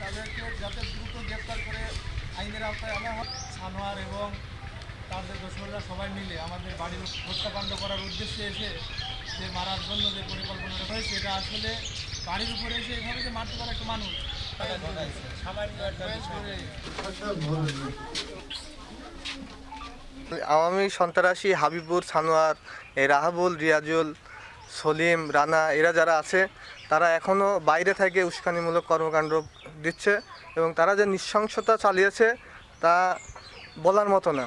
তাদেরকে যাতে দ্রুত গ্রেপ্তার করে আইনের আওতায় আনা হয়। সানোয়ার এবং তাদের দোসররা সবাই মিলে আমাদের বাড়ির হত্যাকাণ্ড করার উদ্দেশ্যে এসে যে মারার জন্য যে পরিকল্পনাটা হয়েছে, এটা আসলে বাড়ির উপরে এসে এভাবে যে মারতে পারে একটা মানুষ আওয়ামী সন্ত্রাসী হাবিবুর, সানোয়ার, রাহাবুল, রিয়াজুল, সলিম, রানা এরা যারা আছে তারা এখনও বাইরে থেকে উস্কানিমূলক কর্মকাণ্ড দিচ্ছে এবং তারা যে নৃশংসতা চালিয়েছে তা বলার মতো না।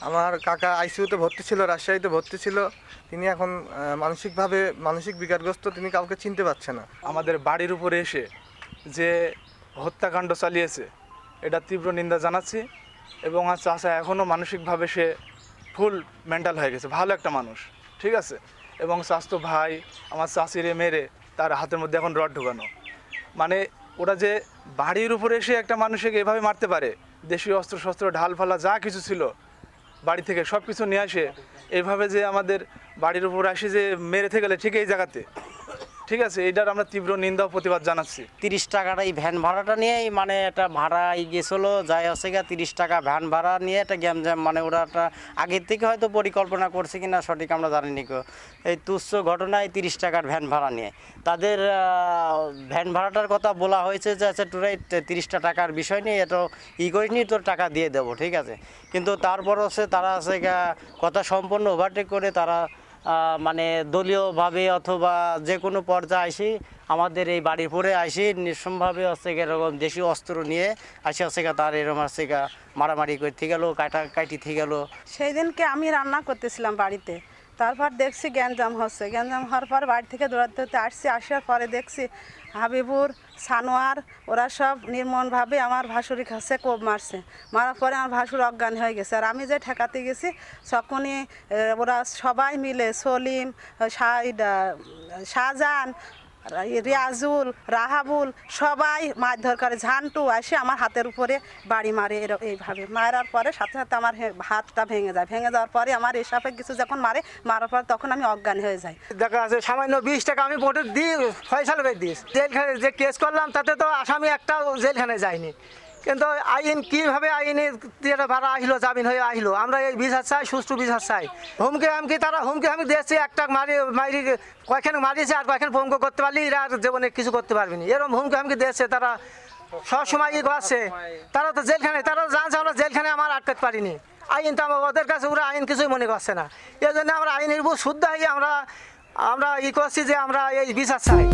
আমার কাকা আইসিইউতে ভর্তি ছিল, রাজশাহীতে ভর্তি ছিল, তিনি এখন মানসিক বিকারগ্রস্ত, তিনি কাউকে চিনতে পারছে না। আমাদের বাড়ির উপরে এসে যে হত্যাকাণ্ড চালিয়েছে এটা তীব্র নিন্দা জানাচ্ছি এবং চাচা এখনও মানসিকভাবে সে ফুল মেন্টাল হয়ে গেছে, ভালো একটা মানুষ, ঠিক আছে। এবং চাচতো ভাই আমার চাচিরে মেরে তার হাতের মধ্যে এখন রড ঢোকানো, মানে ওরা যে বাড়ির উপরে এসে একটা মানুষকে এভাবে মারতে পারে, দেশীয় অস্ত্রশস্ত্র ঢালফালা যা কিছু ছিল বাড়ি থেকে সব কিছু নিয়ে আসে এইভাবে যে আমাদের বাড়ির উপর আসে যে মেরেতে গেলে ঠিক এই জায়গাতে, ঠিক আছে, এটার আমরা তীব্র নিন্দা ও প্রতিবাদ জানাচ্ছি। 30 টাকাটা এই ভ্যান ভাড়াটা নিয়েই মানে একটা ভাড়া গেছিলো, যাই হচ্ছে গা 30 টাকা ভ্যান ভাড়া নিয়ে একটা গ্যামজ্যাম, মানে ওরা একটা আগের থেকে হয়তো পরিকল্পনা করছে কিনা সঠিক আমরা জানিনি। এই তুচ্ছ ঘটনায় 30 টাকার ভ্যান ভাড়া নিয়ে তাদের ভ্যান ভাড়াটার কথা বলা হয়েছে যে আচ্ছা তোরাই 30টা টাকার বিষয় নিয়ে এত করিস নি, তোর টাকা দিয়ে দেবো, ঠিক আছে। কিন্তু তারপর হচ্ছে তারা হচ্ছে কথা সম্পূর্ণ ওভারটেক করে তারা মানে দলীয়ভাবে অথবা যে কোনো পর্যায়ে আসি আমাদের এই বাড়ির পরে আসি নিঃসম্ভাবে হচ্ছে এরকম দেশীয় অস্ত্র নিয়ে আসে হচ্ছে তার এরকম হচ্ছে মারামারি করতে গেল, কাইটি গেল। সেই দিনকে আমি রান্না করতেছিলাম বাড়িতে, তারপর দেখছি গ্যাঞ্জাম হচ্ছে, গ্যাঞ্জাম হওয়ার পর বাড়ি থেকে দৌড়াতে আসছি, আসার পরে দেখছি হাবিবুর, সানোয়ার ওরা সব নির্মমভাবে আমার ভাসুরের কাছে কোপ মারছে, মারার পরে আমার ভাসুর অজ্ঞান হয়ে গেছে। আর আমি যে ঠেকাতে গেছি তখনই ওরা সবাই মিলে সলিম, শাহজাহান, রিয়াজুল, রাহাবুল সবাই মারধর করে, ঝান্টু আসে আমার হাতের উপরে বাড়ি মারে এইভাবে। মারার পরে সাথে সাথে আমার হাতটা ভেঙে যায়, ভেঙে যাওয়ার পরে আমার এসবে কিছু যখন মারার পর তখন আমি অজ্ঞান হয়ে যাই। দেখা আছে সামান্য 20 টাকা আমি ভোটে দিয়ে ফয়সালা করে দিয়েছি। জেলখানে যে কেস করলাম তাতে তো আসামি একটাও জেলখানে যায়নি, কিন্তু আইন কীভাবে আইনে ভাড়া আসলো, জামিন হয়ে আসলো। আমরা এই বিচার চাই, সুষ্ঠু বিচার চাই। হুমকি তারা হুমকি দিয়েছে, একটা মারি কয়খানে মারিয়েছে আর কয়খানে ভঙ্গ করতে পারলে এরা আর জীবনে কিছু করতে পারবে না, এরকম হুমকি দিয়েছে। তারা সবসময় করছে, তারা তো জেলখানে, তারা জানছে আমরা জেলখানে আমার আটকাতে পারিনি। আইন তো ওদের কাছে ওরা আইন কিছুই মনে করছে না, এই জন্য আমরা আইনের উপর শুদ্ধ হয়ে আমরা করছি যে আমরা এই বিচার চাই।